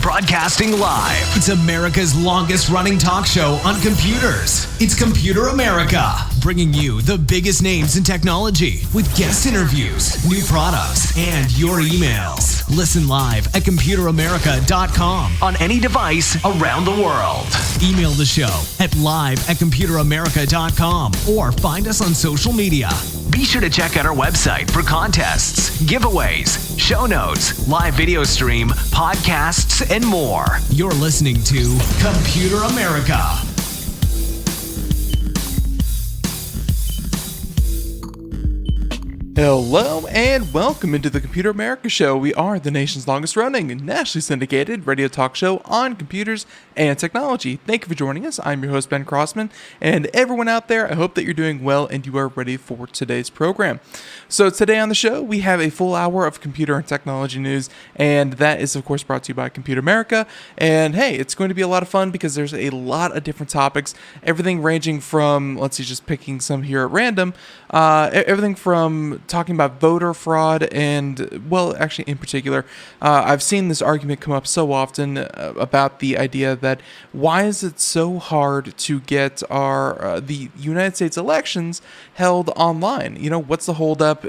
Broadcasting live. It's America's longest running talk show on computers. It's Computer America, bringing you the biggest names in technology with guest interviews, new products, and your emails. Listen live at computeramerica.com on any device around the world. Email the show at live@computeramerica.com or find us on social media. Be sure to check out our website for contests, giveaways, show notes, live video stream, podcasts, and more. You're listening to Computer America. Hello and welcome into the Computer America Show. We are the nation's longest running, nationally syndicated radio talk show on computers and technology. Thank you for joining us. I'm your host, Ben Crossman, and everyone out there, I hope that you're doing well and you are ready for today's program. So today on the show, we have a full hour of computer and technology news, and that is, of course, brought to you by Computer America. And hey, it's going to be a lot of fun because there's a lot of different topics, everything ranging from, let's see, just picking some here at random, everything from talking about voter fraud and, well, actually in particular, I've seen this argument come up so often about the idea that why is it so hard to get the United States elections held online? You know, what's the holdup?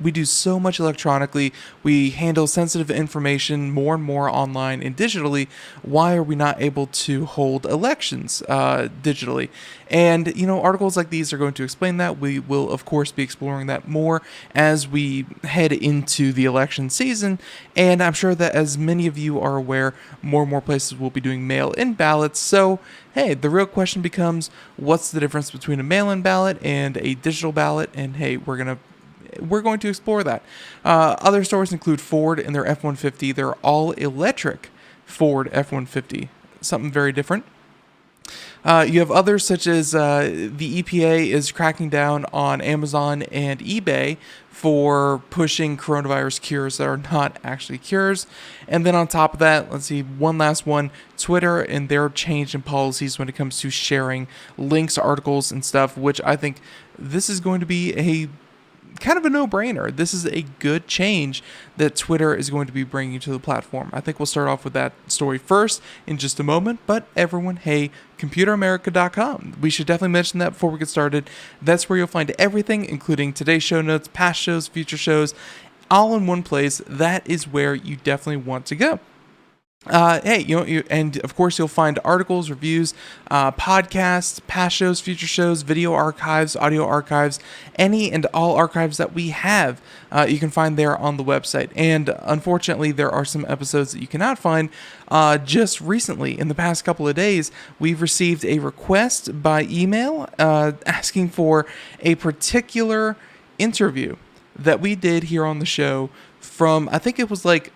We do so much electronically. We handle sensitive information more and more online and digitally. Why are we not able to hold elections digitally? And, you know, articles like these are going to explain that. We will, of course, be exploring that more as we head into the election season. And I'm sure that, as many of you are aware, more and more places will be doing mail-in ballots. So, hey, the real question becomes, what's the difference between a mail-in ballot and a digital ballot? And hey, we're going to explore that. Other stories include Ford and their F-150. They're all-electric Ford F-150. Something very different. You have others such as the EPA is cracking down on Amazon and eBay for pushing coronavirus cures that are not actually cures. And then on top of that, let's see, one last one, Twitter and their change in policies when it comes to sharing links, articles, and stuff, which I think this is going to be a kind of a no-brainer. This is a good change that Twitter is going to be bringing to the platform. I think we'll start off with that story first in just a moment, but everyone, hey, computeramerica.com. We should definitely mention that before we get started. That's where you'll find everything, including today's show notes, past shows, future shows, all in one place. That is where you definitely want to go. Hey, and of course you'll find articles, reviews, podcasts, past shows, future shows, video archives, audio archives, any and all archives that we have. You can find there on the website. And unfortunately, there are some episodes that you cannot find. Just recently, in the past couple of days, we've received a request by email asking for a particular interview that we did here on the show from, I think it was like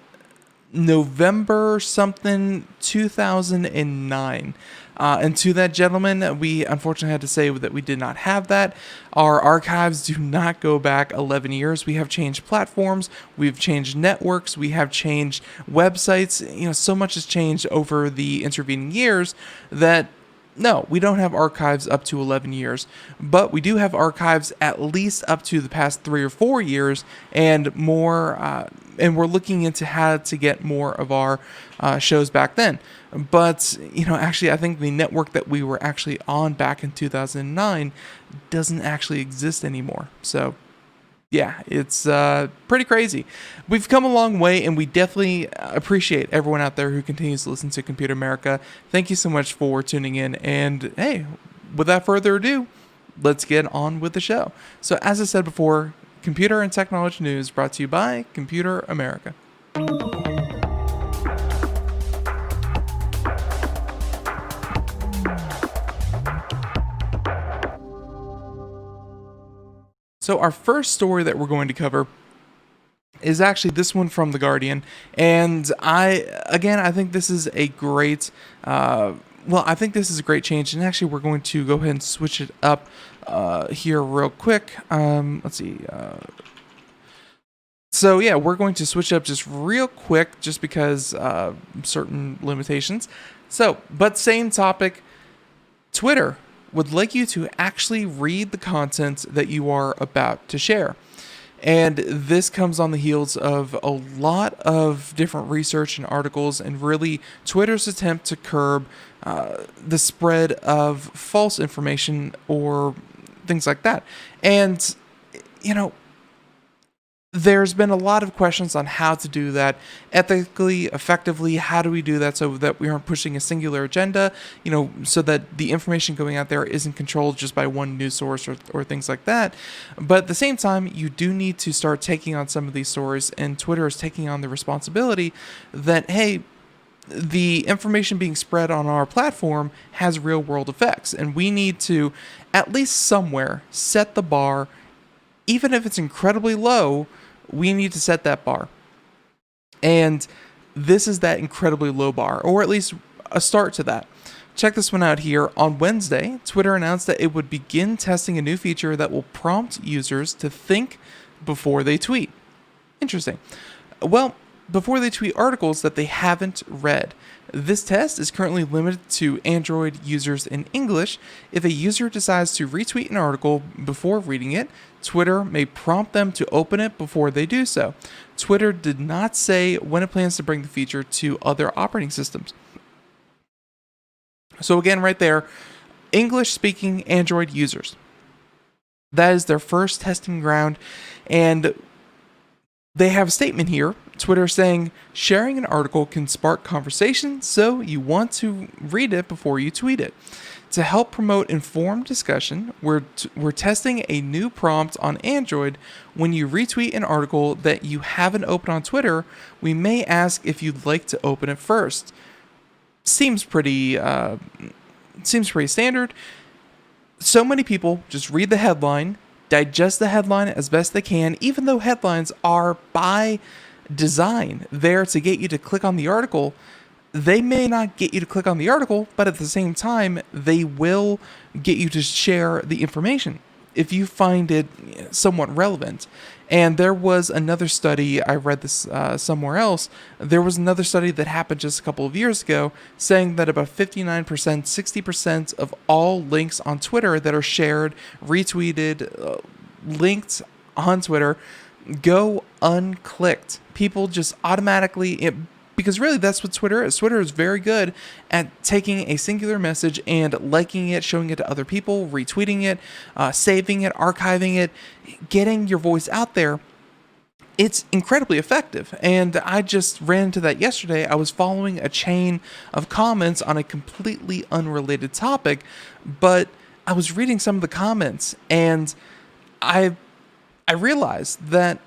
November something 2009. And to that gentleman, we unfortunately had to say that we did not have that. Our archives do not go back 11 years. We have changed platforms, we've changed networks, we have changed websites. You know, so much has changed over the intervening years that no, we don't have archives up to 11 years, but we do have archives at least up to the past 3 or 4 years and more, and we're looking into how to get more of our shows back then. But, you know, actually, I think the network that we were actually on back in 2009 doesn't actually exist anymore. So, yeah, it's pretty crazy. We've come a long way, and we definitely appreciate everyone out there who continues to listen to Computer America. Thank you so much for tuning in. And, hey, without further ado, let's get on with the show. So as I said before, computer and technology news brought to you by Computer America. So our first story that we're going to cover is actually this one from The Guardian. And I think this is a great, I think this is a great change. And actually, we're going to go ahead and switch it up here real quick. Let's see. So yeah, we're going to switch up just real quick just because certain limitations. So, but same topic, Twitter would like you to actually read the content that you are about to share. And this comes on the heels of a lot of different research and articles, and really Twitter's attempt to curb the spread of false information or things like that. And, there's been a lot of questions on how to do that ethically, effectively. How do we do that so that we aren't pushing a singular agenda, so that the information going out there isn't controlled just by one news source or things like that. But at the same time, you do need to start taking on some of these stories, and Twitter is taking on the responsibility that, hey, the information being spread on our platform has real world effects, and we need to at least somewhere set the bar. Even if it's incredibly low, we need to set that bar. And this is that incredibly low bar, or at least a start to that. Check this one out here. On Wednesday, Twitter announced that it would begin testing a new feature that will prompt users to think before they tweet. Interesting. Well, before they tweet articles that they haven't read. This test is currently limited to Android users in English. If a user decides to retweet an article before reading it, Twitter may prompt them to open it before they do so. Twitter did not say when it plans to bring the feature to other operating systems. So again, right there, English-speaking Android users. That is their first testing ground, and they have a statement here, Twitter saying, sharing an article can spark conversation, so you want to read it before you tweet it. To help promote informed discussion, we're testing a new prompt on Android. When you retweet an article that you haven't opened on Twitter, we may ask if you'd like to open it first. Seems pretty standard. So many people just read the headline, digest the headline as best they can, even though headlines are by design there to get you to click on the article. They may not get you to click on the article, but at the same time, they will get you to share the information if you find it somewhat relevant. And there was another study, I read this somewhere else, there was another study that happened just a couple of years ago saying that about 59%, 60% of all links on Twitter that are shared, retweeted, linked on Twitter go unclicked. People just automatically... Because really, that's what Twitter is. Twitter is very good at taking a singular message and liking it, showing it to other people, retweeting it, saving it, archiving it, getting your voice out there. It's incredibly effective. And I just ran into that yesterday. I was following a chain of comments on a completely unrelated topic, but I was reading some of the comments, and I realized that,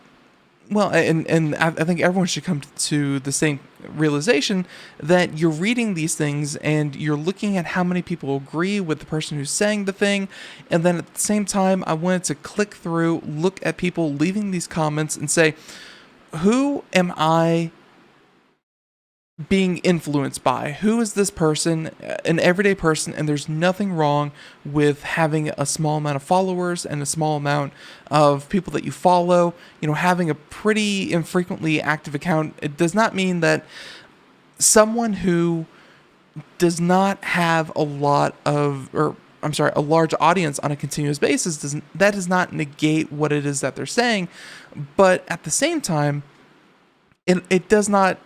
well, and I think everyone should come to the same realization that you're reading these things and you're looking at how many people agree with the person who's saying the thing, and then at the same time, I wanted to click through, look at people leaving these comments and say, who am I being influenced by? Who is this person? An everyday person, and there's nothing wrong with having a small amount of followers and a small amount of people that you follow. Having a pretty infrequently active account, it does not mean that someone who does not have a large audience on a continuous basis does not negate what it is that they're saying, but at the same time, it does not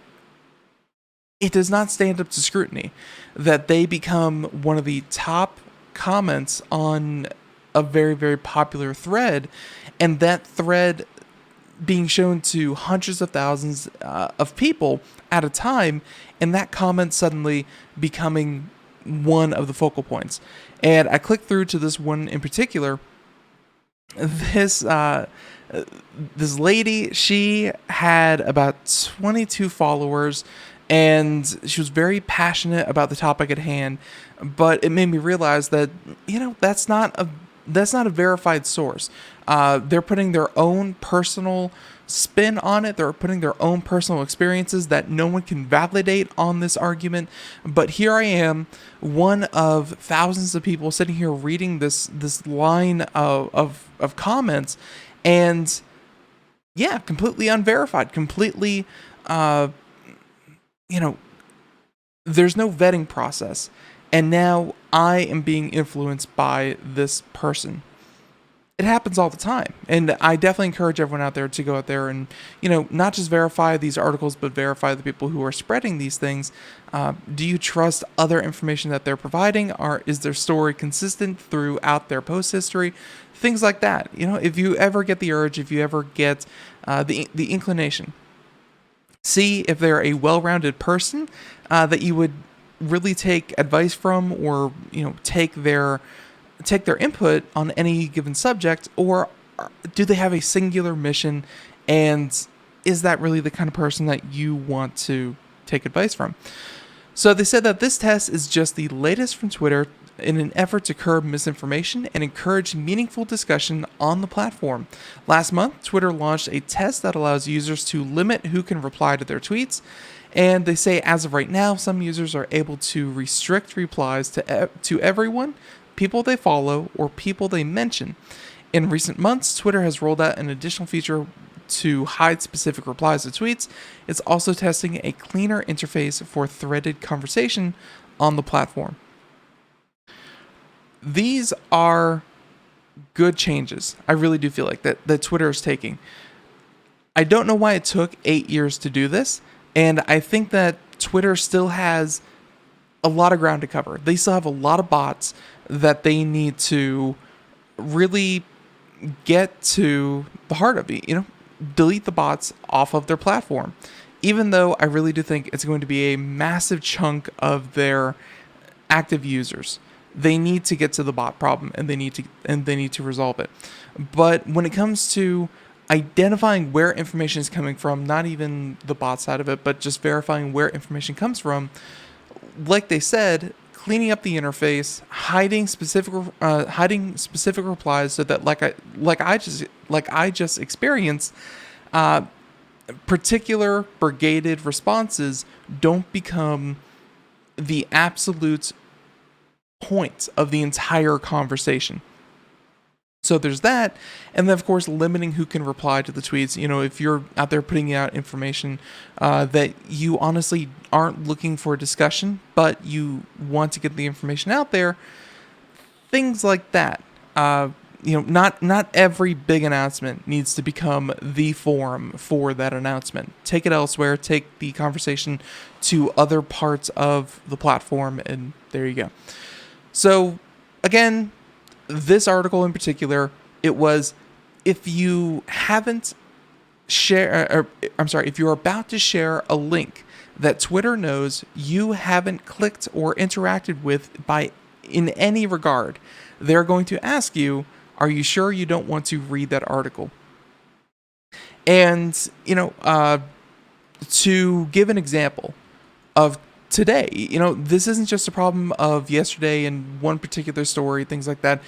stand up to scrutiny that they become one of the top comments on a very, very popular thread, and that thread being shown to hundreds of thousands of people at a time, and that comment suddenly becoming one of the focal points. And I clicked through to this one in particular. This this lady, she had about 22 followers, and she was very passionate about the topic at hand. But it made me realize that that's not a verified source. They're putting their own personal spin on it. They're putting their own personal experiences that no one can validate on this argument. But here I am, one of thousands of people sitting here reading this line of comments, and yeah, completely unverified, completely, there's no vetting process. And now I am being influenced by this person. It happens all the time. And I definitely encourage everyone out there to go out there and, not just verify these articles, but verify the people who are spreading these things. Do you trust other information that they're providing? Or is their story consistent throughout their post history? Things like that. If you ever get the urge, if you ever get the inclination, see if they're a well-rounded person that you would really take advice from, or take their input on any given subject, or do they have a singular mission, and is that really the kind of person that you want to take advice from? So they said that this test is just the latest from Twitter in an effort to curb misinformation and encourage meaningful discussion on the platform. Last month, Twitter launched a test that allows users to limit who can reply to their tweets. And they say as of right now, some users are able to restrict replies to everyone, people they follow, or people they mention. In recent months, Twitter has rolled out an additional feature to hide specific replies to tweets. It's also testing a cleaner interface for threaded conversation on the platform. These are good changes. I really do feel like that Twitter is taking. I don't know why it took 8 years to do this. And I think that Twitter still has a lot of ground to cover. They still have a lot of bots that they need to really get to the heart of it. Delete the bots off of their platform. Even though I really do think it's going to be a massive chunk of their active users. They need to get to the bot problem, and they need to resolve it. But when it comes to identifying where information is coming from, not even the bot side of it, but just verifying where information comes from, like they said, cleaning up the interface, hiding specific replies, so that like I just experienced, particular brigaded responses don't become the absolute point of the entire conversation. So there's that, and then of course limiting who can reply to the tweets. If you're out there putting out information that you honestly aren't looking for a discussion, but you want to get the information out there, things like that. Not every big announcement needs to become the forum for that announcement. Take it elsewhere. Take the conversation to other parts of the platform, and there you go. So again, this article in particular, it was, if you haven't if you're about to share a link that Twitter knows you haven't clicked or interacted with in any regard, they're going to ask you, are you sure you don't want to read that article? And, to give an example of today, this isn't just a problem of yesterday and one particular story, things like that.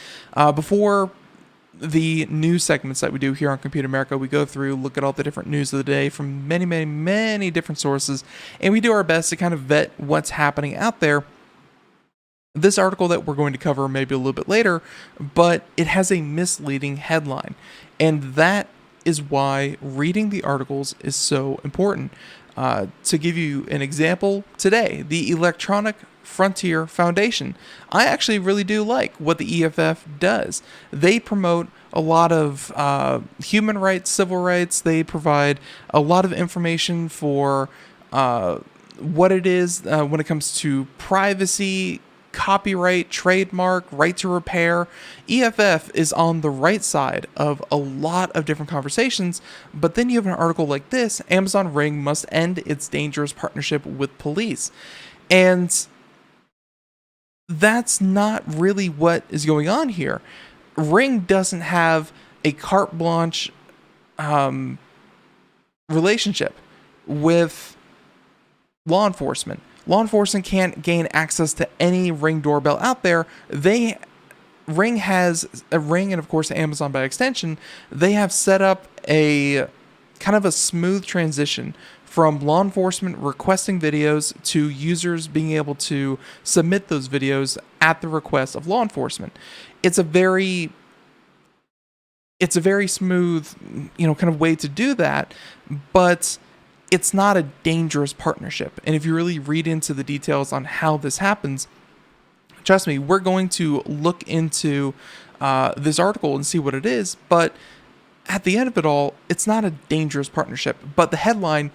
Before the news segments that we do here on Computer America, we go through, look at all the different news of the day from many, many, many different sources, and we do our best to kind of vet what's happening out there. This article that we're going to cover maybe a little bit later, but it has a misleading headline, and that is why reading the articles is so important. To give you an example, today, the Electronic Frontier Foundation. I actually really do like what the EFF does. They promote a lot of human rights, civil rights. They provide a lot of information for what it is when it comes to privacy, copyright, trademark, right to repair. EFF is on the right side of a lot of different conversations, but then you have an article like this, Amazon Ring must end its dangerous partnership with police. And that's not really what is going on here. Ring doesn't have a carte blanche relationship with law enforcement. Law enforcement can't gain access to any Ring doorbell out there. Ring has a Ring, and of course Amazon by extension, they have set up a kind of a smooth transition from law enforcement requesting videos to users being able to submit those videos at the request of law enforcement. It's a very smooth, kind of way to do that, but it's not a dangerous partnership. And if you really read into the details on how this happens, trust me, we're going to look into this article and see what it is. But at the end of it all, it's not a dangerous partnership. But the headline,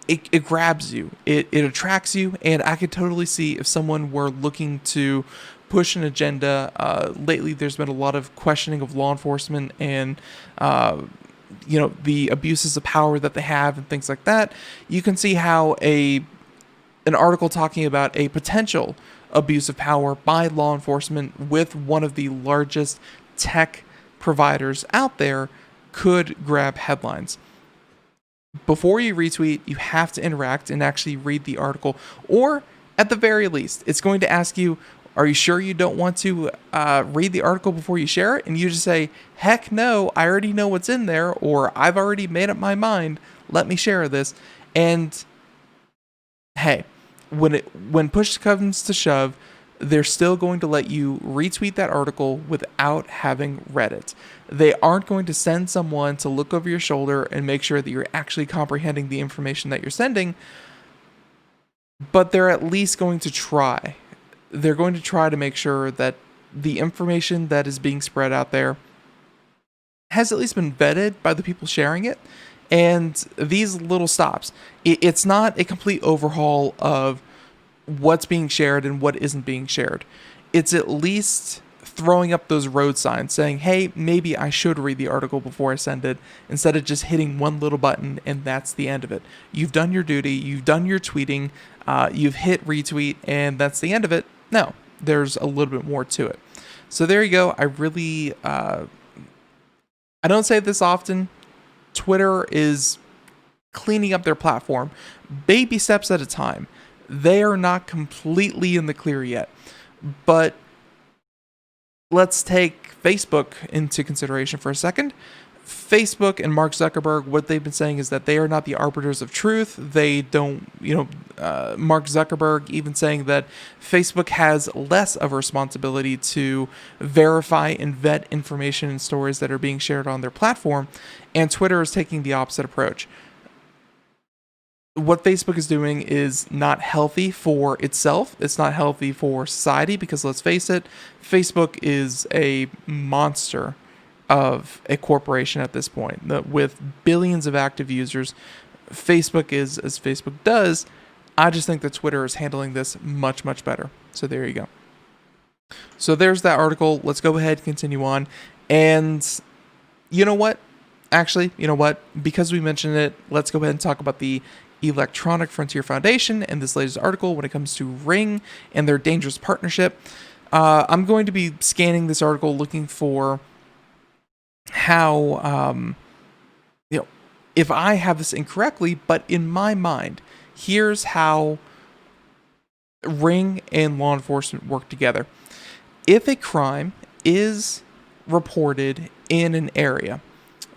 it grabs you, it attracts you, and I could totally see if someone were looking to push an agenda. Lately, there's been a lot of questioning of law enforcement and the abuses of power that they have and things like that. You can see how an article talking about a potential abuse of power by law enforcement with one of the largest tech providers out there could grab headlines. Before you retweet, you have to interact and actually read the article, or at the very least, it's going to ask you, are you sure you don't want to read the article before you share it? And you just say, heck no, I already know what's in there, or I've already made up my mind, let me share this. And hey, when push comes to shove, they're still going to let you retweet that article without having read it. They aren't going to send someone to look over your shoulder and make sure that you're actually comprehending the information that you're sending, but they're at least going to try. They're going to try to make sure that the information that is being spread out there has at least been vetted by the people sharing it. And these little stops, it's not a complete overhaul of what's being shared and what isn't being shared. It's at least throwing up those road signs saying, hey, maybe I should read the article before I send it, instead of just hitting one little button and that's the end of it. You've done your duty, you've done your tweeting, you've hit retweet, and that's the end of it. No, there's a little bit more to it. So there you go. I really, I don't say this often. Twitter is cleaning up their platform, baby steps at a time. They are not completely in the clear yet, but let's take Facebook into consideration for a second. Facebook and Mark Zuckerberg, what they've been saying is that they are not the arbiters of truth. They don't, Mark Zuckerberg even saying that Facebook has less of a responsibility to verify and vet information and stories that are being shared on their platform, and Twitter is taking the opposite approach. What Facebook is doing is not healthy for itself. It's not healthy for society because, let's face it, Facebook is a monster of a corporation at this point. With billions of active users, Facebook is as Facebook does. I just think that Twitter is handling this much, much better. So there you go. So there's that article. Let's go ahead and continue on. And you know what? Actually, because we mentioned it, let's go ahead and talk about the Electronic Frontier Foundation and this latest article when it comes to Ring and their dangerous partnership. I'm going to be scanning this article looking for how, if I have this incorrectly, but in my mind, here's how Ring and law enforcement work together. If a crime is reported in an area,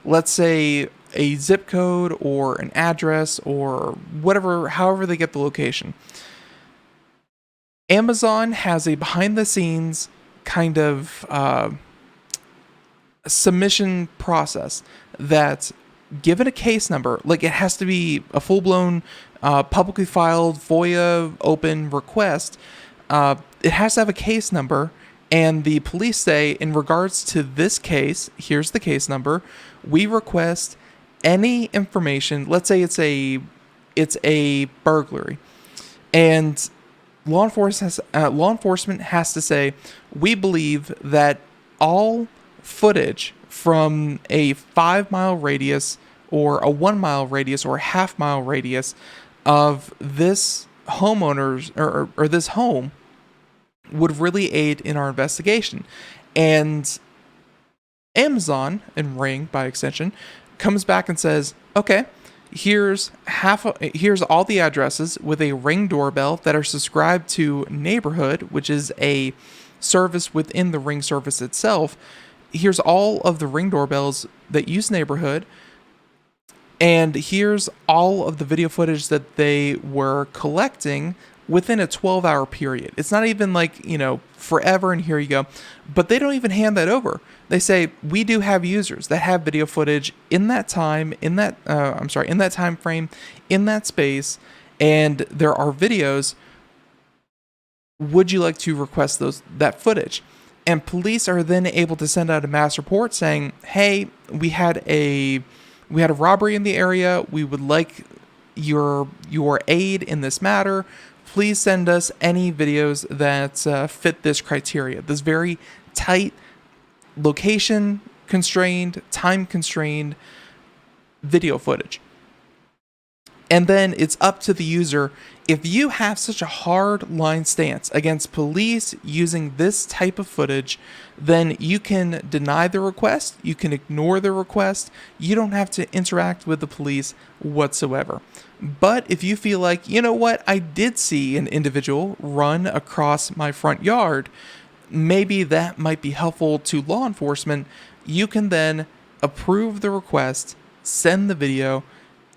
let's say a zip code or an address or whatever, however they get the location, Amazon has a behind the scenes kind of submission process that, given a case number, like it has to be a full-blown publicly filed FOIA open request, it has to have a case number, and the police say, in regards to this case, here's the case number, we request any information. Let's say it's a burglary, and law enforcement has to say, we believe that all footage from a 5-mile radius or a 1-mile radius or a half-mile radius of this homeowner's or this home would really aid in our investigation. And Amazon, and Ring by extension, comes back and says, okay, here's all the addresses with a Ring doorbell that are subscribed to Neighborhood, which is a service within the Ring service itself. Here's all of the Ring doorbells that use Neighborhood, and here's all of the video footage that they were collecting within a 12-hour period. It's not even like, forever and here you go. But they don't even hand that over. They say, we do have users that have video footage in that time, in that time frame, in that space, and there are videos. Would you like to request that footage? And police are then able to send out a mass report saying, hey, we had a robbery in the area. We would like your aid in this matter. Please send us any videos that fit this criteria. This very tight, location constrained, time constrained video footage. And then it's up to the user. If you have such a hard line stance against police using this type of footage, then you can deny the request, you can ignore the request, you don't have to interact with the police whatsoever. But if you feel like, you know what, I did see an individual run across my front yard, maybe that might be helpful to law enforcement, you can then approve the request, send the video,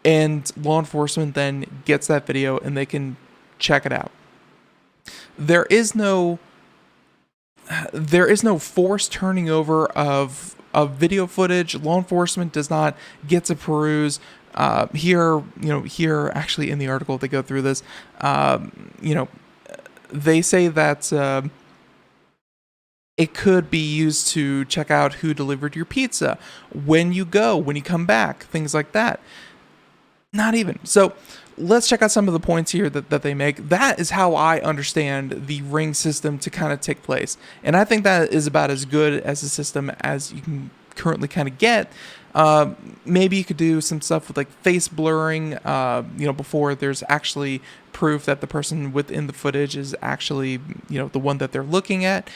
and law enforcement then gets that video and they can check it out. There is no forced turning over of video footage. Law enforcement does not get to peruse. Here actually in the article they go through this. They say that it could be used to check out who delivered your pizza, when you come back, things like that. Not even. So let's check out some of the points here that they make. That is how I understand the Ring system to kind of take place. And I think that is about as good as a system as you can currently kind of get. Maybe you could do some stuff with like face blurring, before there's actually proof that the person within the footage is actually, the one that they're looking at.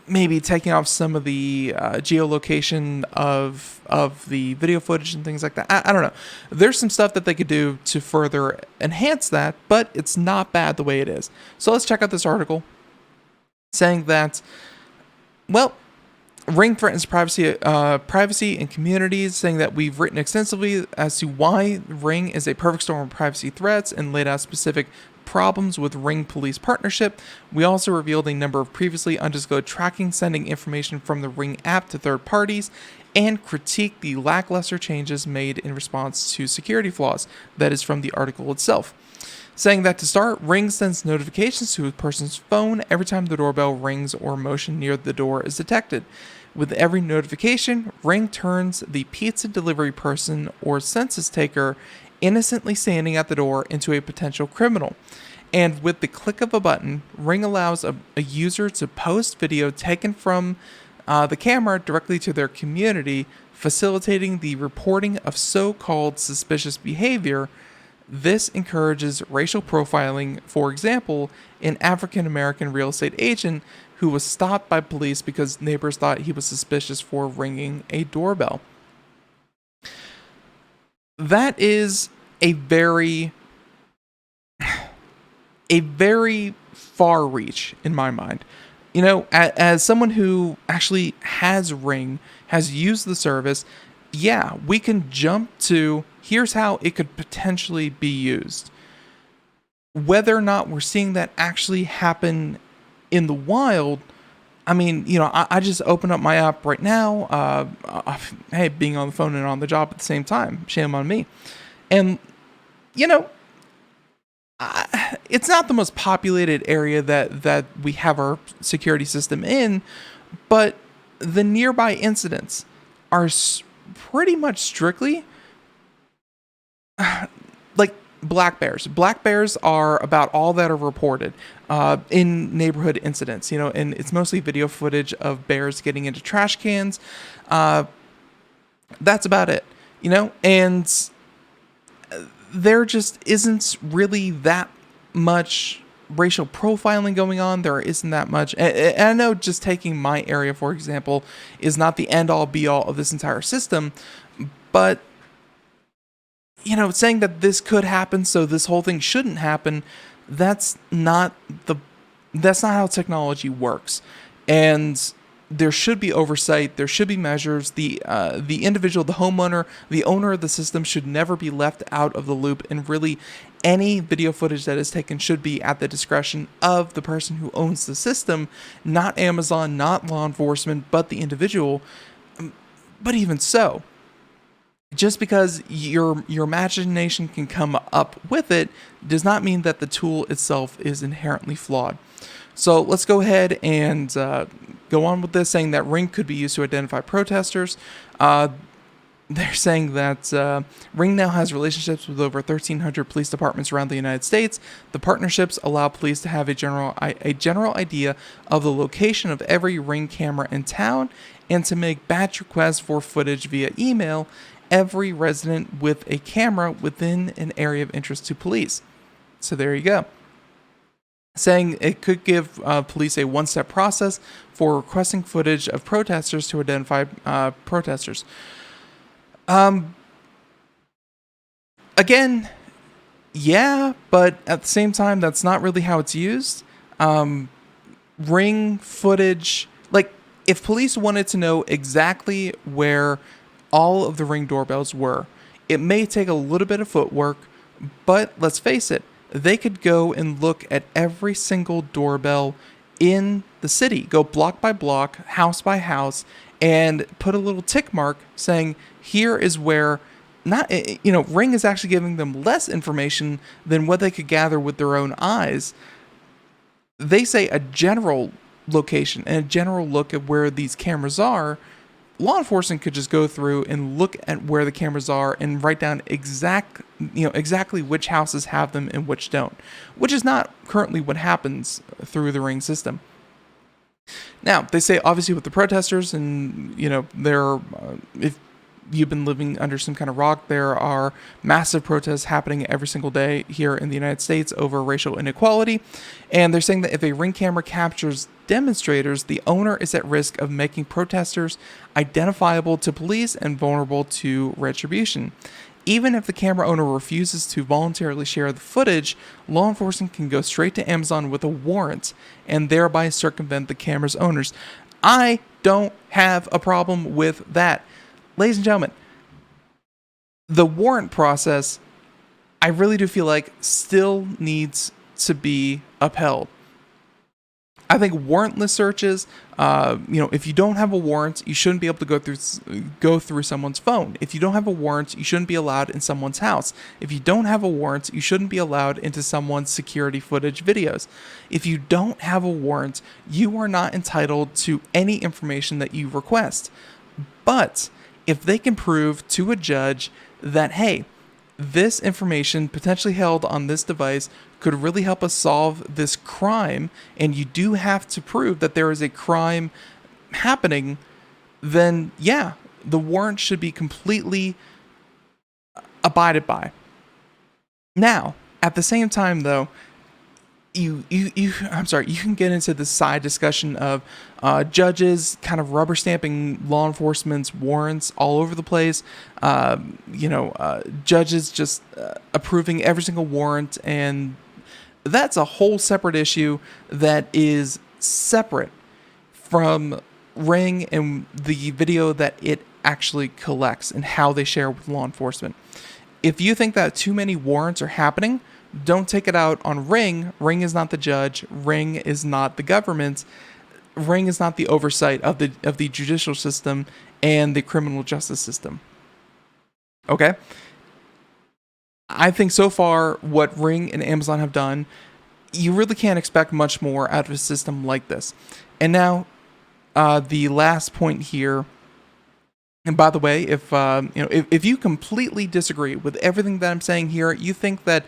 Maybe taking off some of the geolocation of the video footage and things like that. I don't know. There's some stuff that they could do to further enhance that, but it's not bad the way it is. So let's check out this article saying that, Ring threatens privacy in communities, saying that we've written extensively as to why Ring is a perfect storm of privacy threats and laid out specific problems with Ring police partnership. We also revealed a number of previously undisclosed tracking, sending information from the Ring app to third parties, and critique the lackluster changes made in response to security flaws. That is from the article itself. Saying that to start, Ring sends notifications to a person's phone every time the doorbell rings or motion near the door is detected. With every notification, Ring turns the pizza delivery person or census taker innocently standing at the door into a potential criminal. And with the click of a button, Ring allows a user to post video taken from the camera directly to their community, facilitating the reporting of so-called suspicious behavior. This encourages racial profiling. For example, an African-American real estate agent who was stopped by police because neighbors thought he was suspicious for ringing a doorbell. That is a very far reach in my mind. As someone who actually has Ring, has used the service, yeah, we can jump to here's how it could potentially be used. Whether or not we're seeing that actually happen in the wild, I mean, I just open up my app right now. Hey, being on the phone and on the job at the same time, shame on me. And, it's not the most populated area that we have our security system in, but the nearby incidents are pretty much strictly like black bears. Black bears are about all that are reported in neighborhood incidents, and it's mostly video footage of bears getting into trash cans. That's about it, and there just isn't really that much racial profiling going on. There isn't that much. And I know just taking my area, for example, is not the end-all be-all of this entire system, but saying that this could happen, so this whole thing shouldn't happen, that's not how technology works. And there should be oversight. There should be measures. The individual, the homeowner, the owner of the system should never be left out of the loop. And really, any video footage that is taken should be at the discretion of the person who owns the system, not Amazon, not law enforcement, but the individual. But even so, just because your imagination can come up with it does not mean that the tool itself is inherently flawed. So let's go ahead and go on with this, saying that Ring could be used to identify protesters. They're saying that Ring now has relationships with over 1,300 police departments around the United States. The partnerships allow police to have a general idea of the location of every Ring camera in town and to make batch requests for footage via email every resident with a camera within an area of interest to police. So there you go. Saying it could give police a one-step process for requesting footage of protesters to identify protesters. Again, yeah, but at the same time, that's not really how it's used. Ring footage, like if police wanted to know exactly where all of the Ring doorbells were, it may take a little bit of footwork, but let's face it, they could go and look at every single doorbell in the city, go block by block, house by house, and put a little tick mark saying, here is where, Ring is actually giving them less information than what they could gather with their own eyes. They say a general location and a general look at where these cameras are. Law enforcement could just go through and look at where the cameras are and write down exactly which houses have them and which don't, which is not currently what happens through the Ring system. Now, they say obviously with the protesters and, if you've been living under some kind of rock, there are massive protests happening every single day here in the United States over racial inequality. And they're saying that if a Ring camera captures demonstrators, the owner is at risk of making protesters identifiable to police and vulnerable to retribution. Even if the camera owner refuses to voluntarily share the footage, law enforcement can go straight to Amazon with a warrant and thereby circumvent the camera's owners. I don't have a problem with that. Ladies and gentlemen, the warrant process, I really do feel like still needs to be upheld. I think warrantless searches, if you don't have a warrant, you shouldn't be able to go through someone's phone. If you don't have a warrant, you shouldn't be allowed in someone's house. If you don't have a warrant, you shouldn't be allowed into someone's security footage videos. If you don't have a warrant, you are not entitled to any information that you request. But if they can prove to a judge that, hey, this information potentially held on this device could really help us solve this crime, and you do have to prove that there is a crime happening, then yeah, the warrant should be completely abided by. Now, at the same time though, you can get into the side discussion of judges kind of rubber stamping law enforcement's warrants all over the place. Judges just approving every single warrant, and that's a whole separate issue that is separate from Ring and the video that it actually collects and how they share with law enforcement. If you think that too many warrants are happening, don't take it out on Ring. Ring is not the judge. Ring is not the government. Ring is not the oversight of the judicial system and the criminal justice system. Okay? I think so far what Ring and Amazon have done, you really can't expect much more out of a system like this. And now, the last point here. And by the way, if you completely disagree with everything that I'm saying here, you think that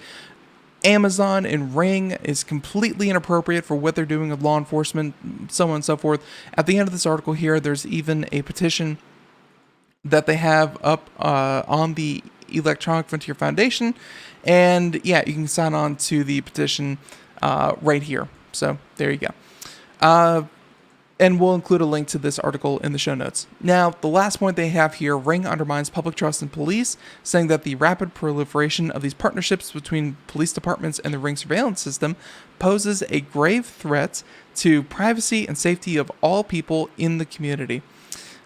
Amazon and Ring is completely inappropriate for what they're doing with law enforcement, so on and so forth. At the end of this article here, there's even a petition that they have up on the Electronic Frontier Foundation. And yeah, you can sign on to the petition right here. So there you go. And we'll include a link to this article in the show notes. Now, the last point they have here, Ring undermines public trust in police, saying that the rapid proliferation of these partnerships between police departments and the Ring surveillance system poses a grave threat to privacy and safety of all people in the community.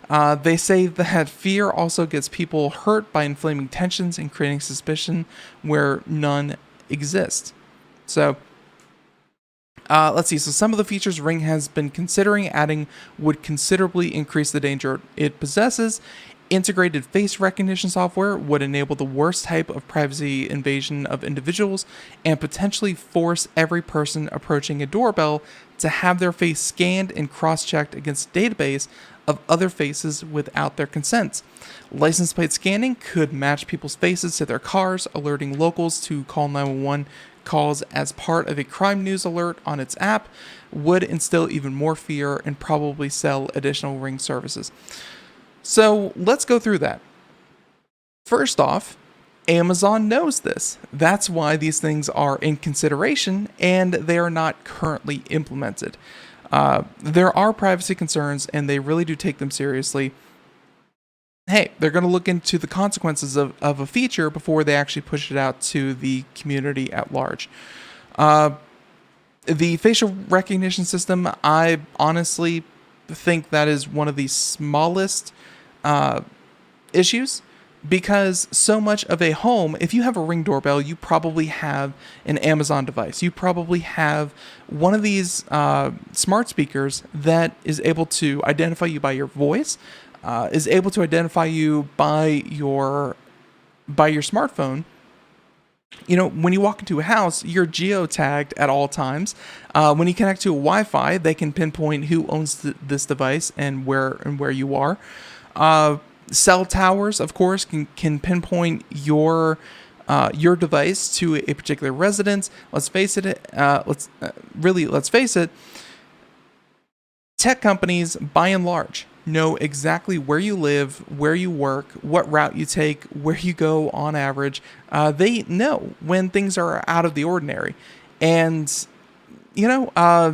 They say that fear also gets people hurt by inflaming tensions and creating suspicion where none exist. So, let's see. So some of the features Ring has been considering adding would considerably increase the danger it possesses. Integrated face recognition software would enable the worst type of privacy invasion of individuals and potentially force every person approaching a doorbell to have their face scanned and cross-checked against a database of other faces without their consent. License plate scanning could match people's faces to their cars, alerting locals to call 911 calls as part of a crime news alert on its app, would instill even more fear and probably sell additional Ring services. So let's go through that. First off, Amazon knows this. That's why these things are in consideration and they are not currently implemented. There are privacy concerns and they really do take them seriously. Hey, they're going to look into the consequences of a feature before they actually push it out to the community at large. The facial recognition system, I honestly think that is one of the smallest issues, because so much of a home, if you have a Ring doorbell, you probably have an Amazon device. You probably have one of these smart speakers that is able to identify you by your voice, is able to identify you by your smartphone. You know, when you walk into a house, you're geotagged at all times. When you connect to a Wi-Fi, they can pinpoint who owns this device and where you are. Cell towers, of course, can pinpoint your device to a particular residence. Let's face it. Let's face it. Tech companies, by and large, know exactly where you live, where you work, what route you take, where you go on average. They know when things are out of the ordinary. And,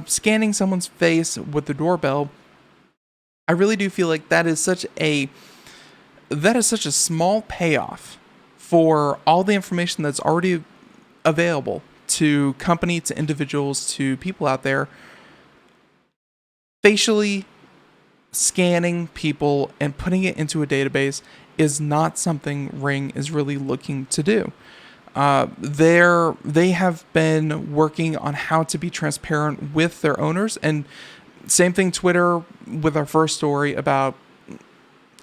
scanning someone's face with the doorbell, I really do feel like that is such a small payoff for all the information that's already available to company, to individuals, to people out there. Facially scanning people and putting it into a database is not something Ring is really looking to do. They have been working on how to be transparent with their owners, and same thing Twitter with our first story about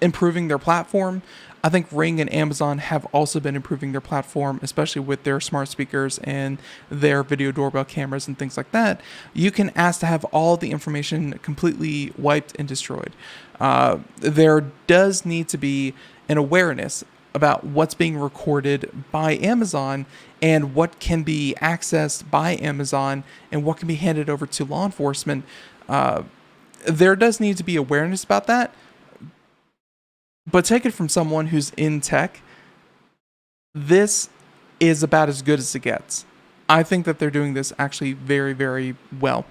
improving their platform. I think Ring and Amazon have also been improving their platform, especially with their smart speakers and their video doorbell cameras and things like that. You can ask to have all the information completely wiped and destroyed. There does need to be an awareness about what's being recorded by Amazon and what can be accessed by Amazon and what can be handed over to law enforcement. There does need to be awareness about that. But take it from someone who's in tech, this is about as good as it gets. I think that they're doing this actually very, very well.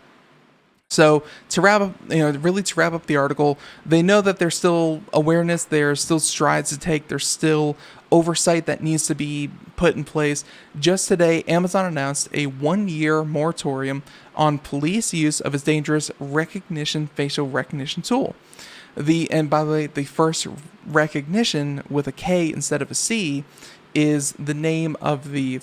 So to wrap up the article, they know that there's still awareness, there's still strides to take, there's still oversight that needs to be put in place. Just today, Amazon announced a 1-year moratorium on police use of its dangerous facial recognition tool. And by the way, the first recognition with a K instead of a C is the name of the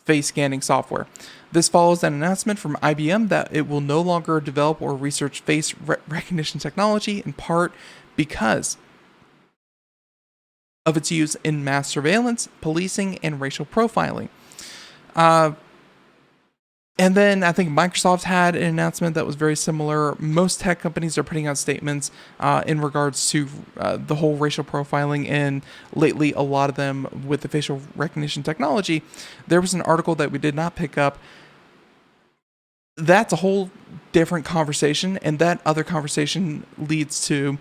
face scanning software. This follows an announcement from IBM that it will no longer develop or research face recognition technology, in part because of its use in mass surveillance, policing, and racial profiling. And then I think Microsoft had an announcement that was very similar. Most tech companies are putting out statements in regards to the whole racial profiling, and lately a lot of them with the facial recognition technology. There was an article that we did not pick up. That's a whole different conversation, and that other conversation leads to,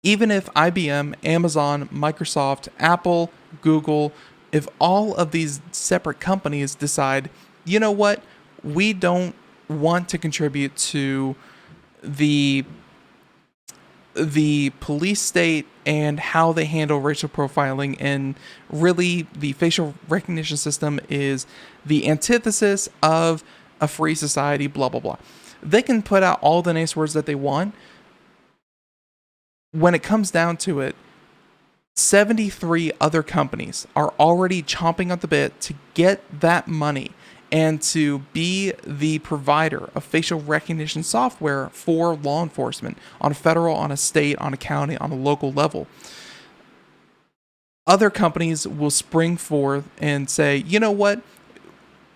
even if IBM, Amazon, Microsoft, Apple, Google, if all of these separate companies decide, you know what, we don't want to contribute to the police state and how they handle racial profiling, and really the facial recognition system is the antithesis of a free society, blah blah blah. They can put out all the nice words that they want. When it comes down to it, 73 other companies are already chomping at the bit to get that money and to be the provider of facial recognition software for law enforcement on a federal, on a state, on a county, on a local level. Other companies will spring forth and say, you know what?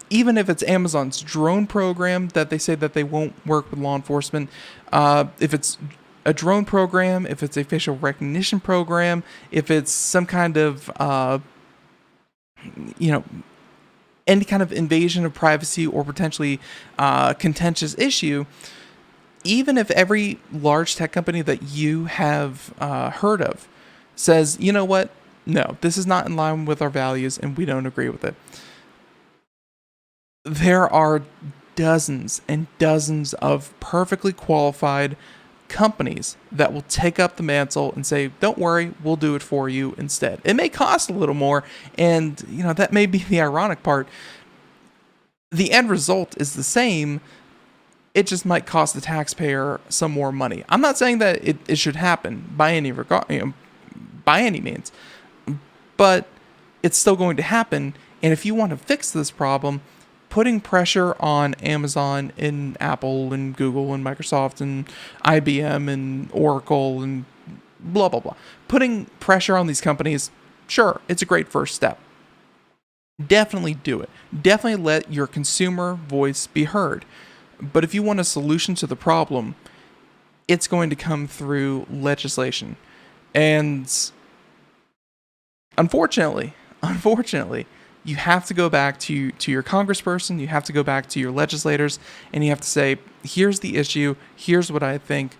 Even if it's Amazon's drone program that they say that they won't work with law enforcement, if it's a drone program, if it's a facial recognition program, if it's some kind of, any kind of invasion of privacy or potentially contentious issue, even if every large tech company that you have heard of says, you know what, no, this is not in line with our values and we don't agree with it, there are dozens and dozens of perfectly qualified companies that will take up the mantle and say, don't worry, we'll do it for you instead. It may cost a little more, and that may be the ironic part. The end result is the same. It just might cost the taxpayer some more money. I'm not saying that it should happen by any regard, by any means, but it's still going to happen. And if you want to fix this problem, putting pressure on Amazon and Apple and Google and Microsoft and IBM and Oracle and blah, blah, blah. Putting pressure on these companies, sure, it's a great first step. Definitely do it. Definitely let your consumer voice be heard. But if you want a solution to the problem, it's going to come through legislation. And unfortunately, you have to go back to your congressperson, you have to go back to your legislators, and you have to say, here's the issue, here's what I think,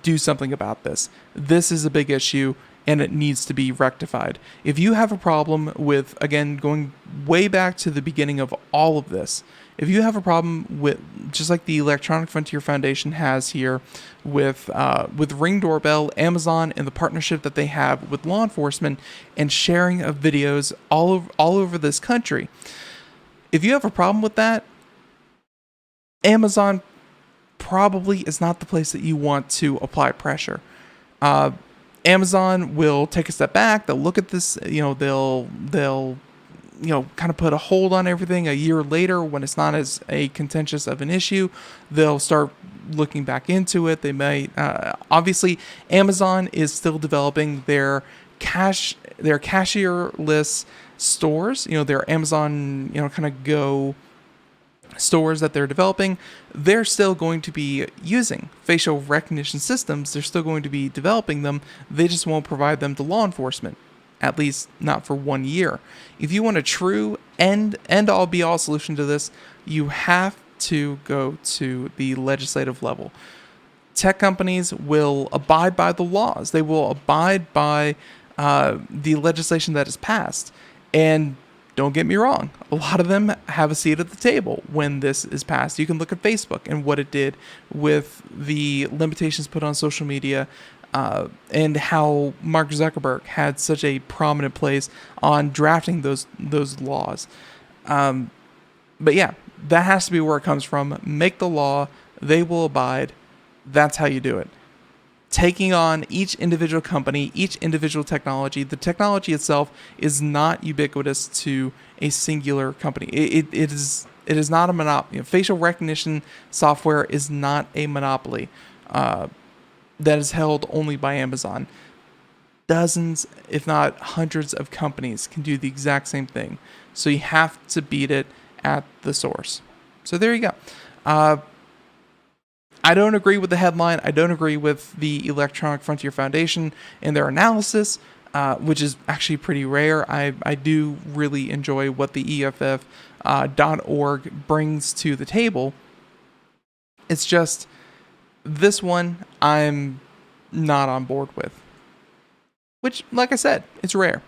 do something about this. This is a big issue, and it needs to be rectified. If you have a problem with, again, going way back to the beginning of all of this, if you have a problem with, just like the Electronic Frontier Foundation has here, with Ring Doorbell, Amazon, and the partnership that they have with law enforcement and sharing of videos all over this country, if you have a problem with that, Amazon probably is not the place that you want to apply pressure. Amazon will take a step back. They'll look at this. They'll kind of put a hold on everything. A year later, when it's not as a contentious of an issue, they'll start looking back into it. They might, obviously, Amazon is still developing their cashierless stores. Their Amazon, kind of Go stores that they're developing. They're still going to be using facial recognition systems. They're still going to be developing them. They just won't provide them to law enforcement. At least not for 1 year. If you want a true end all be all solution to this, you have to go to the legislative level. Tech companies will abide by the laws. They will abide by the legislation that is passed. And don't get me wrong, a lot of them have a seat at the table when this is passed. You can look at Facebook and what it did with the limitations put on social media, and how Mark Zuckerberg had such a prominent place on drafting those laws. But yeah, that has to be where it comes from. Make the law, they will abide. That's how you do it. Taking on each individual company, each individual technology. The technology itself is not ubiquitous to a singular company. It is not a monopoly. Facial recognition software is not a monopoly that is held only by Amazon. Dozens, if not hundreds of companies can do the exact same thing. So you have to beat it at the source. So there you go. I don't agree with the headline. I don't agree with the Electronic Frontier Foundation and their analysis, which is actually pretty rare. I do really enjoy what the EFF.org brings to the table. It's just this one I'm not on board with. Which, like I said, it's rare.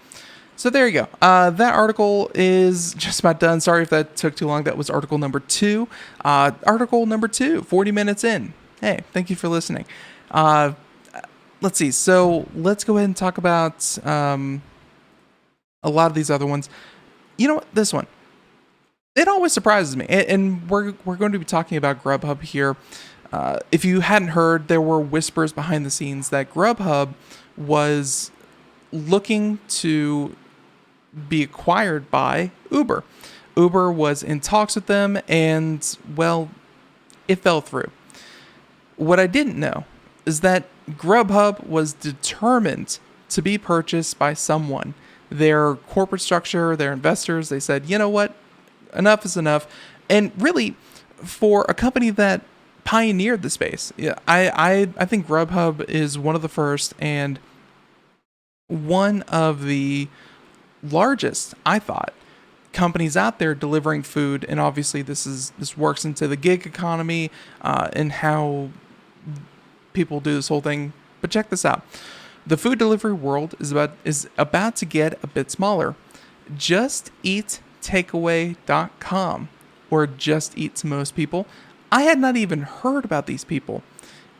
So there you go. That article is just about done. Sorry if that took too long. That was article number 2. Article number 2, 40 minutes in. Hey, thank you for listening. Let's see. So let's go ahead and talk about a lot of these other ones. You know what? This one. It always surprises me. And we're going to be talking about Grubhub here. If you hadn't heard, there were whispers behind the scenes that Grubhub was looking to be acquired by Uber. Uber was in talks with them, and, well, it fell through. What I didn't know is that Grubhub was determined to be purchased by someone. Their corporate structure, their investors, they said, you know what? Enough is enough. And really, for a company that pioneered the space, yeah, I think Grubhub is one of the first and one of the largest, I thought, companies out there delivering food. And obviously this works into the gig economy and how people do this whole thing. But check this out. The food delivery world is about to get a bit smaller. Just Eat Takeaway.com, or Just Eat to most people. I had not even heard about these people.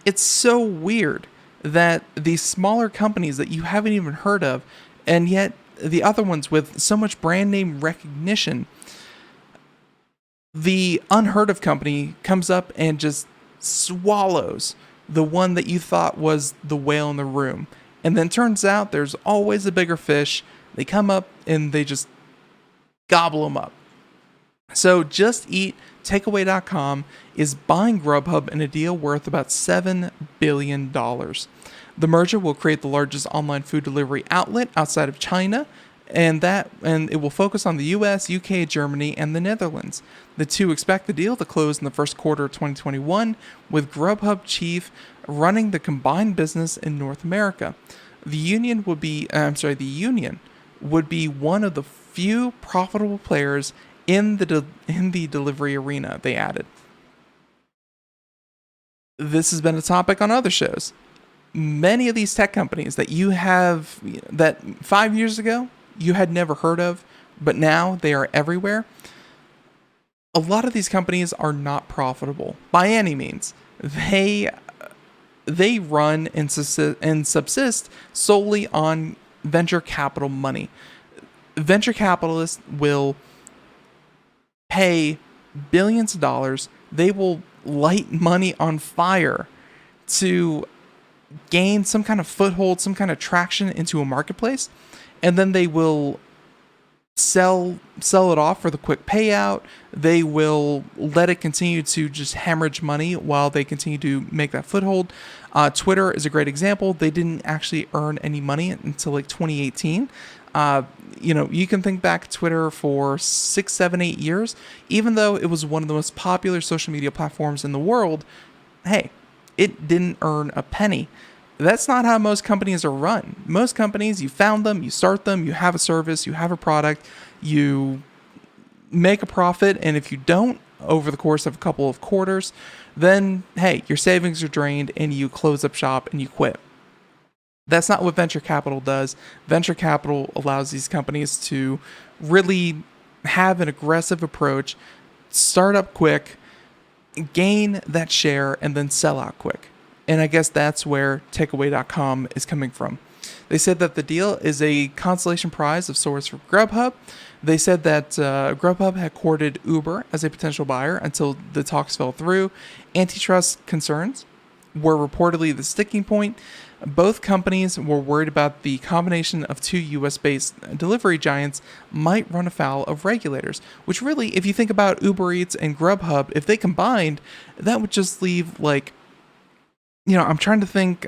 It's so weird that these smaller companies that you haven't even heard of, and yet the other ones with so much brand name recognition, the unheard of company comes up and just swallows the one that you thought was the whale in the room. And then turns out there's always a bigger fish. They come up and they just gobble them up. So Just Eat Takeaway.com is buying Grubhub in a deal worth about $7 billion. The merger will create the largest online food delivery outlet outside of China, and it will focus on the US, UK, Germany, and the Netherlands. The two expect the deal to close in the first quarter of 2021, with Grubhub chief running the combined business in North America. The union would be one of the few profitable players in the delivery arena, they added. This has been a topic on other shows. Many of these tech companies that 5 years ago you had never heard of, but now they are everywhere. A lot of these companies are not profitable by any means. They run and subsist solely on venture capital money. Venture capitalists will pay billions of dollars. They will light money on fire to gain some kind of foothold, some kind of traction into a marketplace, and then they will sell it off for the quick payout. They will let it continue to just hemorrhage money while they continue to make that foothold. Twitter is a great example. They didn't actually earn any money until like 2018. You can think back Twitter for 6, 7, 8 years, even though it was one of the most popular social media platforms in the world. Hey, it didn't earn a penny. That's not how most companies are run. Most companies, you found them, you start them, you have a service, you have a product, you make a profit, and if you don't, over the course of a couple of quarters, then, hey, your savings are drained and you close up shop and you quit. That's not what venture capital does. Venture capital allows these companies to really have an aggressive approach, start up quick, gain that share, and then sell out quick. And I guess that's where Takeaway.com is coming from. They said that the deal is a consolation prize of sorts for Grubhub. They said that Grubhub had courted Uber as a potential buyer until the talks fell through. Antitrust concerns were reportedly the sticking point. Both companies were worried about the combination of two US-based delivery giants might run afoul of regulators, which really, if you think about Uber Eats and Grubhub, if they combined, that would just leave I'm trying to think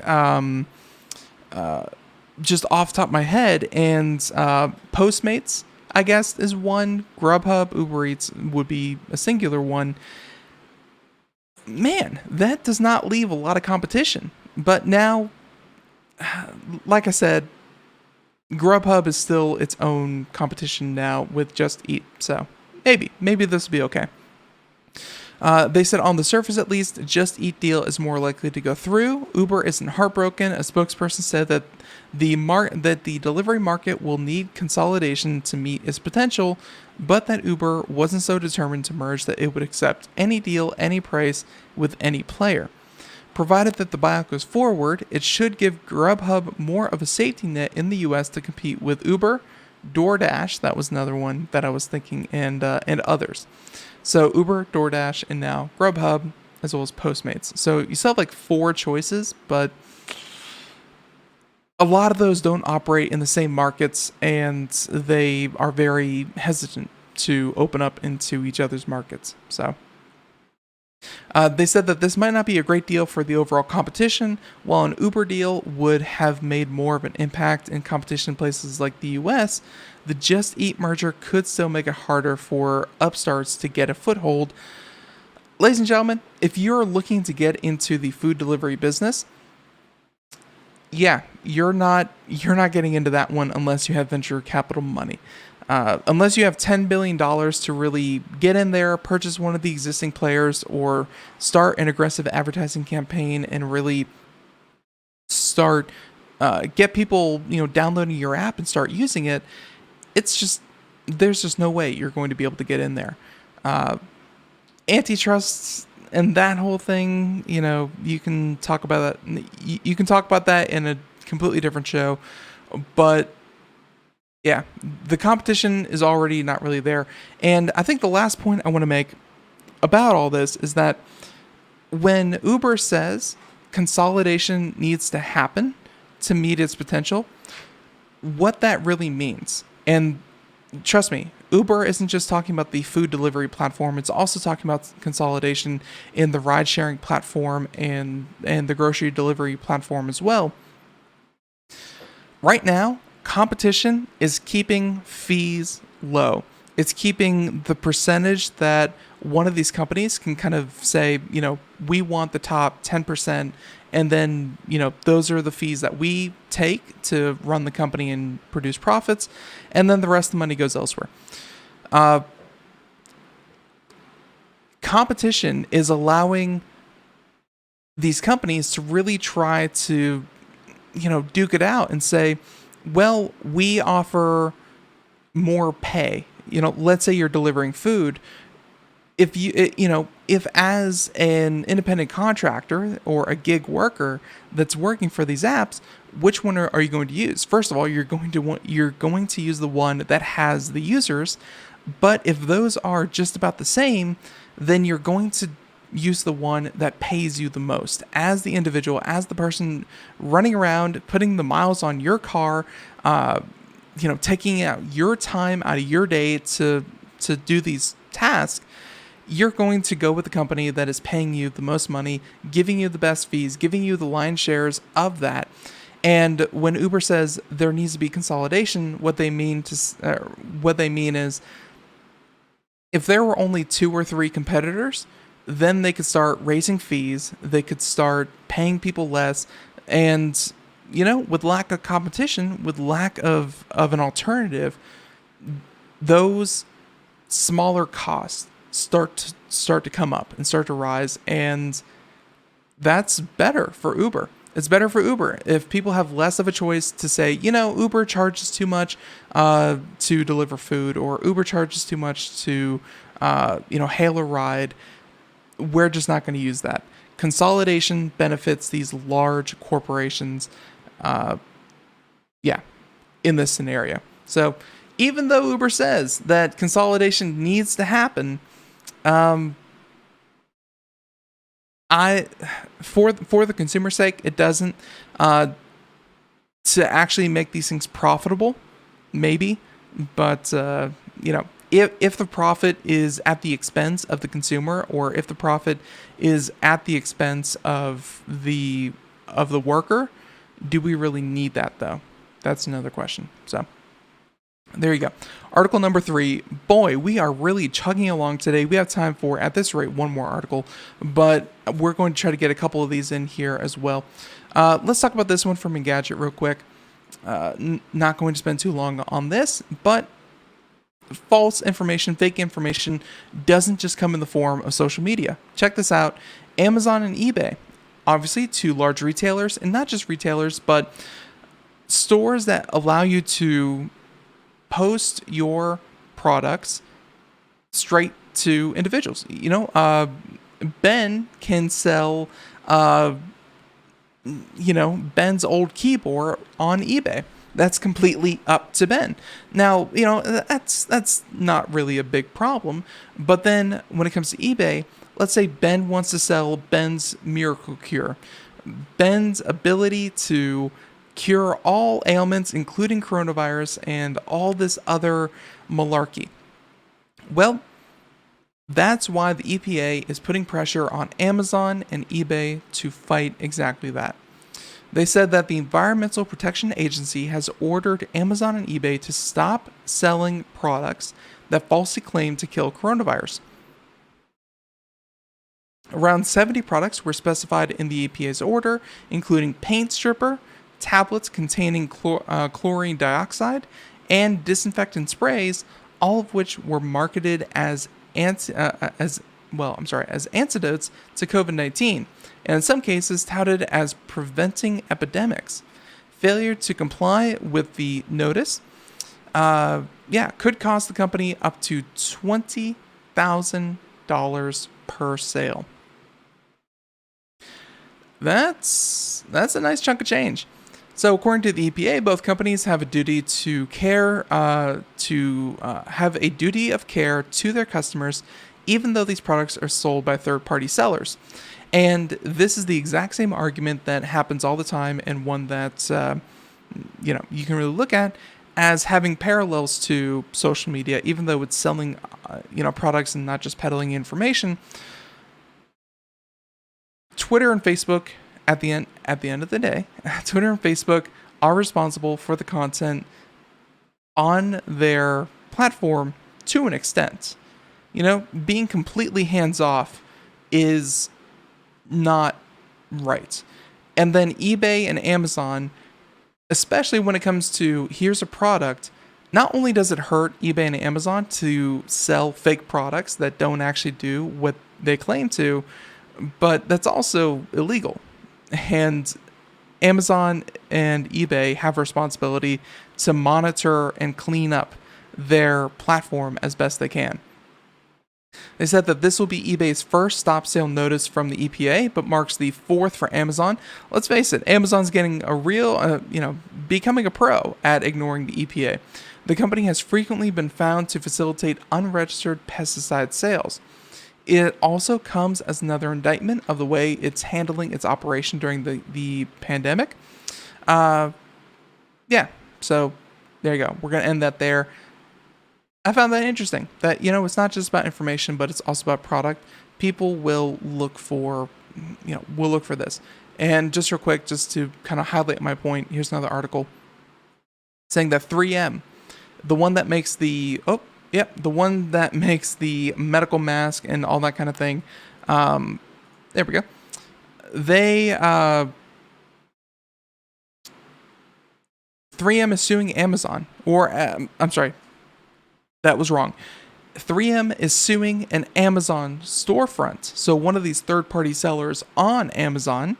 just off the top of my head, and Postmates, I guess, is one. Grubhub, Uber Eats would be a singular one. Man, that does not leave a lot of competition. But now, like I said, Grubhub is still its own competition now with Just Eat. So maybe this will be okay. They said on the surface, at least, Just Eat deal is more likely to go through. Uber isn't heartbroken. A spokesperson said that the delivery market will need consolidation to meet its potential, but that Uber wasn't so determined to merge that it would accept any deal, any price, with any player. Provided that the buyout goes forward, it should give Grubhub more of a safety net in the U.S. to compete with Uber, DoorDash, that was another one that I was thinking, and others. So Uber, DoorDash, and now Grubhub, as well as Postmates. So you still have like 4 choices, but a lot of those don't operate in the same markets, and they are very hesitant to open up into each other's markets. So they said that this might not be a great deal for the overall competition, while an Uber deal would have made more of an impact in competition in places like the US. The Just Eat merger could still make it harder for upstarts to get a foothold. Ladies and gentlemen, if you're looking to get into the food delivery business, yeah, you're not getting into that one unless you have venture capital money. Unless you have $10 billion to really get in there, purchase one of the existing players, or start an aggressive advertising campaign and really start get people downloading your app and start using it. There's just no way you're going to be able to get in there. Antitrust and that whole thing, you can talk about that. You can talk about that in a completely different show, but yeah, the competition is already not really there. And I think the last point I want to make about all this is that when Uber says consolidation needs to happen to meet its potential, what that really means. And trust me, Uber isn't just talking about the food delivery platform. It's also talking about consolidation in the ride-sharing platform and the grocery delivery platform as well. Right now, competition is keeping fees low. It's keeping the percentage that one of these companies can kind of say, we want the top 10%, and then, those are the fees that we take to run the company and produce profits, and then the rest of the money goes elsewhere. Competition is allowing these companies to really try to, duke it out and say, well, we offer more pay. Let's say you're delivering food. If as an independent contractor or a gig worker that's working for these apps, which one are you going to use? First of all, you're going to use the one that has the users. But if those are just about the same, then you're going to use the one that pays you the most as the individual, as the person running around, putting the miles on your car, taking out your time out of your day to do these tasks. You're going to go with the company that is paying you the most money, giving you the best fees, giving you the lion's shares of that. And when Uber says there needs to be consolidation, what they mean is if there were only 2 or 3 competitors, then they could start raising fees, they could start paying people less, and with lack of competition, with lack of an alternative, those smaller costs start to come up and start to rise, and that's better for Uber. It's better for Uber if people have less of a choice to say, Uber charges too much to deliver food, or Uber charges too much to hail a ride. We're just not going to use that. Consolidation benefits these large corporations, in this scenario. So even though Uber says that consolidation needs to happen, for the consumer's sake, it doesn't. To actually make these things profitable, maybe, but if the profit is at the expense of the consumer, or if the profit is at the expense of the worker, do we really need that though? That's another question. So there you go. Article number 3. Boy, we are really chugging along today. We have time for, at this rate, one more article, but we're going to try to get a couple of these in here as well. Let's talk about this one from Engadget real quick. Not going to spend too long on this, but false information, fake information doesn't just come in the form of social media. Check this out. Amazon and eBay, obviously two large retailers, and not just retailers, but stores that allow you to post your products straight to individuals. Ben can sell, Ben's old keyboard on eBay. That's completely up to Ben. Now, that's not really a big problem. But then when it comes to eBay, let's say Ben wants to sell Ben's miracle cure. Ben's ability to cure all ailments, including coronavirus and all this other malarkey. Well, that's why the EPA is putting pressure on Amazon and eBay to fight exactly that. They said that the Environmental Protection Agency has ordered Amazon and eBay to stop selling products that falsely claim to kill coronavirus. Around 70 products were specified in the EPA's order, including paint stripper, tablets containing chlorine dioxide, and disinfectant sprays, all of which were marketed as antidotes to COVID-19, and in some cases touted as preventing epidemics. Failure to comply with the notice, could cost the company up to $20,000 per sale. That's a nice chunk of change. So according to the EPA, both companies have a duty to care, have a duty of care to their customers, even though these products are sold by third-party sellers. And this is the exact same argument that happens all the time, and one that you can really look at as having parallels to social media, even though it's selling products and not just peddling information. Twitter and Facebook, at the end of the day, Twitter and Facebook are responsible for the content on their platform to an extent. Being completely hands-off is not right. And then eBay and Amazon, especially when it comes to here's a product, not only does it hurt eBay and Amazon to sell fake products that don't actually do what they claim to, but that's also illegal. And Amazon and eBay have a responsibility to monitor and clean up their platform as best they can. They said that this will be eBay's first stop sale notice from the EPA, but marks the fourth for Amazon. Let's face it, Amazon's getting a real, becoming a pro at ignoring the EPA. The company has frequently been found to facilitate unregistered pesticide sales. It also comes as another indictment of the way it's handling its operation during the pandemic. So there you go. We're going to end that there. I found that interesting that, it's not just about information, but it's also about product. People will look for this. And just real quick, just to kind of highlight my point, here's another article saying that 3M, the one that makes the medical mask and all that kind of thing. There we go. 3M is suing Amazon, that was wrong. 3M is suing an Amazon storefront, so one of these third-party sellers on Amazon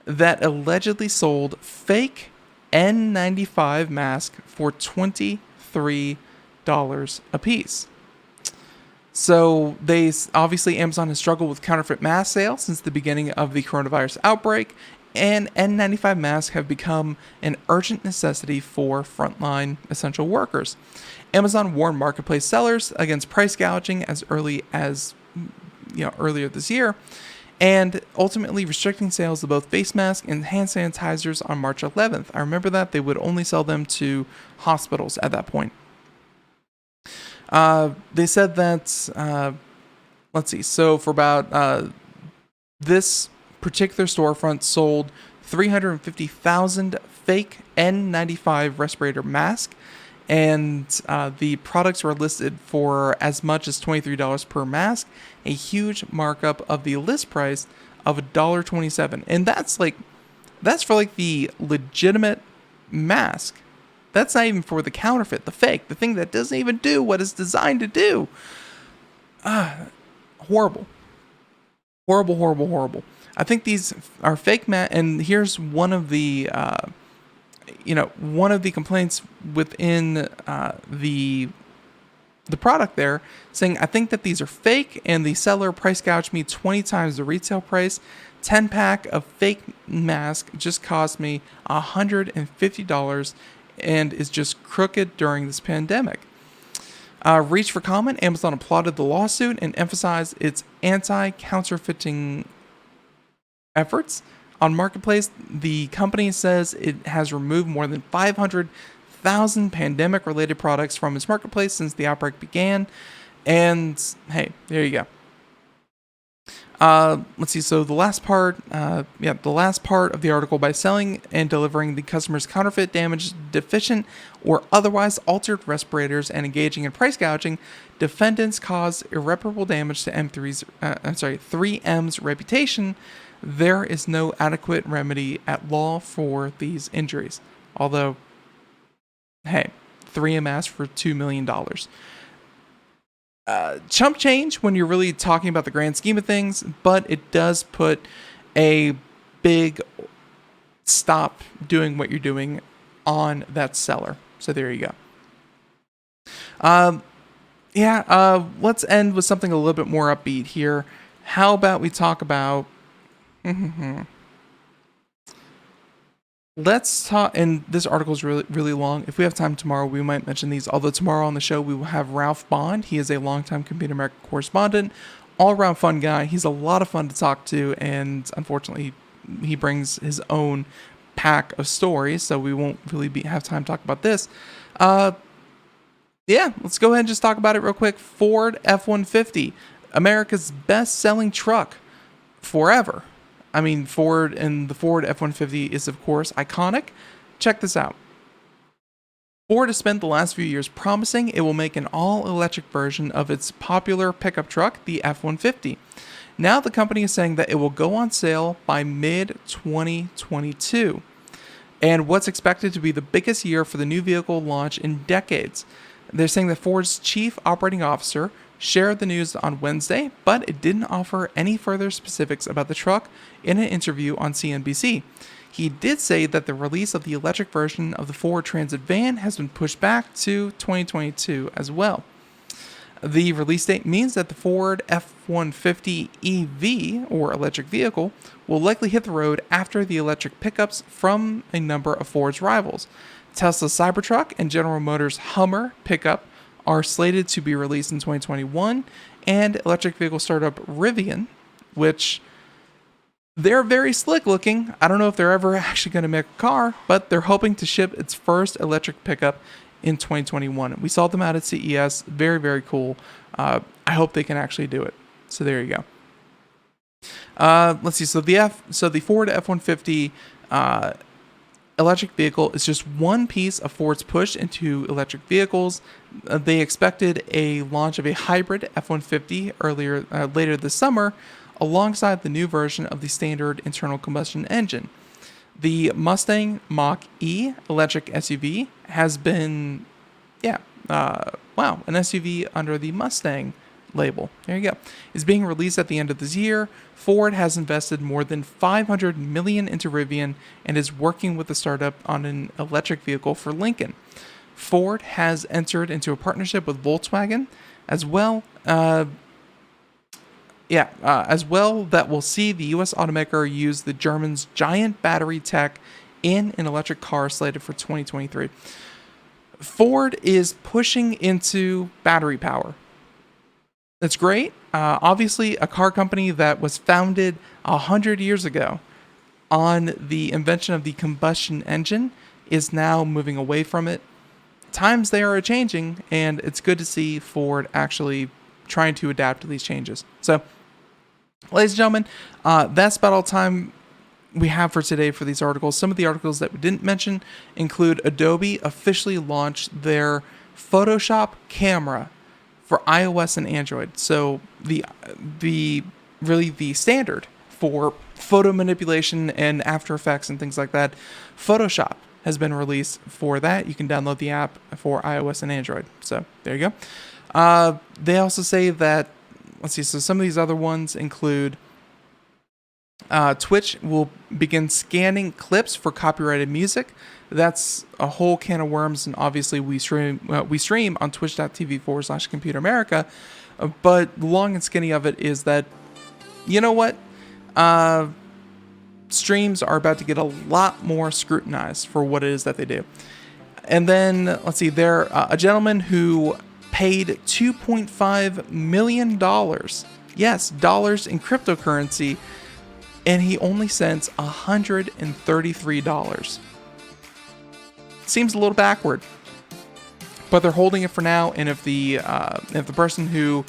that allegedly sold fake N95 masks for $23 a piece. So Amazon has struggled with counterfeit mask sales since the beginning of the coronavirus outbreak, and N95 masks have become an urgent necessity for frontline essential workers. Amazon warned marketplace sellers against price gouging as early as earlier this year, and ultimately restricting sales of both face masks and hand sanitizers on March 11th. I remember that they would only sell them to hospitals at that point. They said that, so for about this particular storefront sold 350,000 fake N95 respirator masks, and the products were listed for as much as $23 per mask, a huge markup of the list price of $1.27. And that's for the legitimate mask. That's not even for the counterfeit, the fake, the thing that doesn't even do what it's designed to do. Horrible. Horrible, horrible, horrible. I think these are fake and here's one of the one of the complaints within the product there, saying, I think that these are fake and the seller price gouged me 20 times the retail price. 10-pack of fake mask just cost me $150 and is just crooked during this pandemic. Reach for comment, Amazon applauded the lawsuit and emphasized its anti-counterfeiting efforts. On Marketplace, the company says it has removed more than 500,000 pandemic-related products from its marketplace since the outbreak began. And hey, there you go. Let's see. So the last part of the article: by selling and delivering the customer's counterfeit, damaged, deficient, or otherwise altered respirators and engaging in price gouging, defendants cause irreparable damage to 3M's reputation. There is no adequate remedy at law for these injuries. Although, hey, 3M asked for $2 million. Chump change when you're really talking about the grand scheme of things, but it does put a big stop doing what you're doing on that seller. So there you go. Let's end with something a little bit more upbeat here. How about we talk about... Let's talk, and this article is really, really long. If we have time tomorrow, we might mention these. Although tomorrow on the show, we will have Ralph Bond. He is a longtime Computer America correspondent, all-around fun guy. He's a lot of fun to talk to, and unfortunately, he brings his own pack of stories, so we won't really have time to talk about this. Let's go ahead and just talk about it real quick. Ford F-150, America's best-selling truck forever. I mean, Ford and the Ford F-150 is, of course, iconic. Check this out. Ford has spent the last few years promising it will make an all-electric version of its popular pickup truck, the F-150. Now the company is saying that it will go on sale by mid-2022, and what's expected to be the biggest year for the new vehicle launch in decades. They're saying that Ford's chief operating officer shared the news on Wednesday, but it didn't offer any further specifics about the truck in an interview on CNBC. He did say that the release of the electric version of the Ford Transit van has been pushed back to 2022 as well. The release date means that the Ford F-150 EV, or electric vehicle, will likely hit the road after the electric pickups from a number of Ford's rivals. Tesla's Cybertruck and General Motors' Hummer pickup are slated to be released in 2021, and electric vehicle startup Rivian, which they're very slick looking. I don't know if they're ever actually going to make a car, but they're hoping to ship its first electric pickup in 2021. We saw them out at CES. Very, very cool. I hope they can actually do it. So there you go. Let's see. So the Ford F-150 electric vehicle is just one piece of Ford's push into electric vehicles. They expected a launch of a hybrid F-150 later this summer, alongside the new version of the standard internal combustion engine. The Mustang Mach-E electric SUV has been, an SUV under the Mustang label. There you go. Is being released at the end of this year. Ford has invested more than $500 million into Rivian and is working with the startup on an electric vehicle for Lincoln. Ford has entered into a partnership with Volkswagen as well. That will see the U.S. automaker use the German's giant battery tech in an electric car slated for 2023. Ford is pushing into battery power. That's great. Obviously, a car company that was founded 100 years ago on the invention of the combustion engine is now moving away from it. Times they are changing, and it's good to see Ford actually trying to adapt to these changes. So, ladies and gentlemen, that's about all time we have for today for these articles. Some of the articles that we didn't mention include Adobe officially launched their Photoshop camera for iOS and Android. So the standard for photo manipulation and After Effects and things like that, Photoshop has been released for that. You can download the app for iOS and Android. So there you go. They also say that, let's see, so some of these other ones include Twitch will begin scanning clips for copyrighted music. That's a whole can of worms, and obviously we stream on twitch.tv/Computer America. But the long and skinny of it is that, you know what? Streams are about to get a lot more scrutinized for what it is that they do. And then, let's see, there a gentleman who paid $2.5 million. Yes, dollars in cryptocurrency. And he only sends $133. Seems a little backward, but they're holding it for now. And if the person who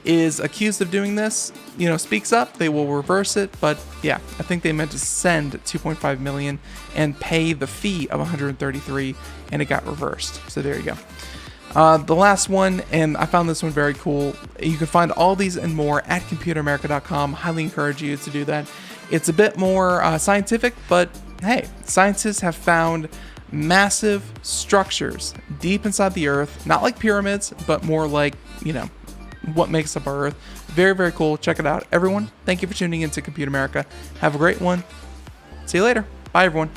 is accused of doing this, speaks up, they will reverse it. But yeah, I think they meant to send 2.5 million and pay the fee of 133, and it got reversed. So there you go. The last one, and I found this one very cool. You can find all these and more at computeramerica.com. Highly encourage you to do that. It's a bit more scientific, but hey, scientists have found massive structures deep inside the Earth, not like pyramids, but more like, what makes up our Earth. Very, very cool. Check it out. Everyone, thank you for tuning in to Computer America. Have a great one. See you later. Bye, everyone.